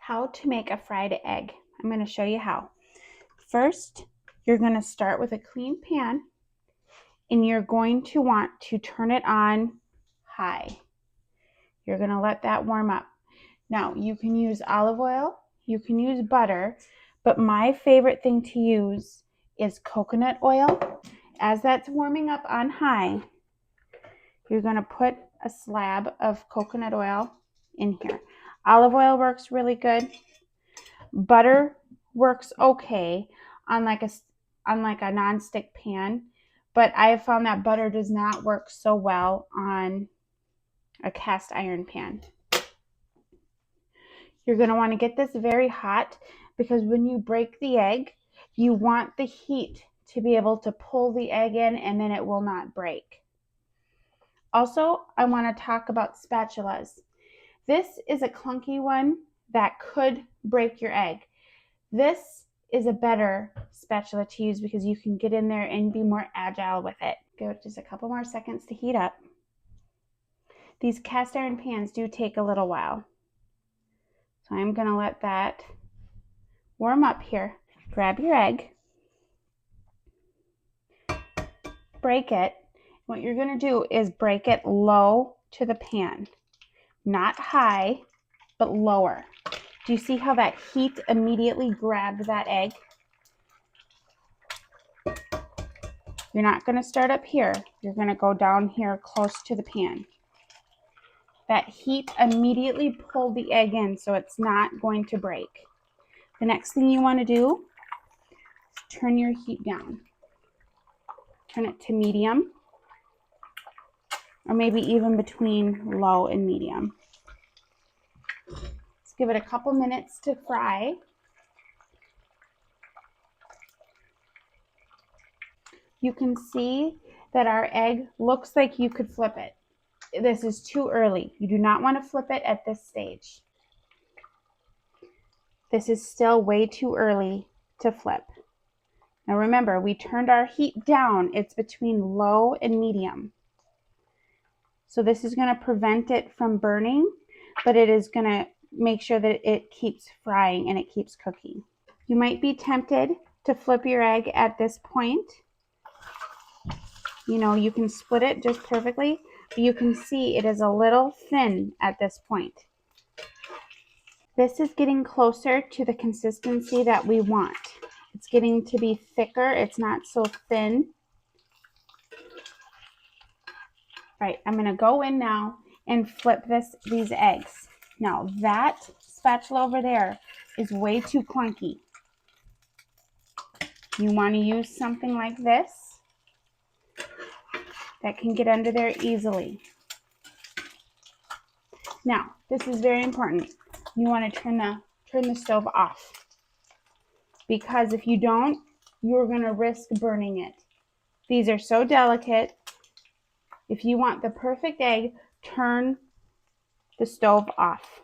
How to make a fried egg. I'm going to show you how. First, you're going to start with a clean pan and you're going to want to turn it on high. You're going to let that warm up. Now, you can use olive oil, you can use butter, but my favorite thing to use is coconut oil. As that's warming up on high, you're going to put a slab of coconut oil in here. Olive oil works really good. Butter works okay on like a nonstick pan, but I have found that butter does not work so well on a cast iron pan. You're going to want to get this very hot because when you break the egg, you want the heat to be able to pull the egg in and then it will not break. Also, I want to talk about spatulas. This is a clunky one that could break your egg. This is a better spatula to use because you can get in there and be more agile with it. Give it just a couple more seconds to heat up. These cast iron pans do take a little while. So I'm going to let that warm up here. Grab your egg, break it. What you're going to do is break it low to the pan, not high, but lower. Do you see how that heat immediately grabbed that egg? You're not going to start up here. You're going to go down here close to the pan. That heat immediately pulled the egg in, so it's not going to break. The next thing you want to do is turn your heat down. Turn it to medium, or maybe even between low and medium. Let's give it a couple minutes to fry. You can see that our egg looks like you could flip it. This is too early. You do not want to flip it at this stage. This is still way too early to flip. Now remember, we turned our heat down. It's between low and medium. So this is going to prevent it from burning, but it is going to make sure that it keeps frying and it keeps cooking. You might be tempted to flip your egg at this point. You know, you can split it just perfectly, but you can see it is a little thin at this point. This is getting closer to the consistency that we want. It's getting to be thicker. It's not so thin. Right, I'm going to go in now and flip these eggs. Now that spatula over there is way too clunky. You want to use something like this that can get under there easily. Now, this is very important. You want to turn the stove off, because if you don't, you're going to risk burning it. These are so delicate. If you want the perfect egg, turn the stove off.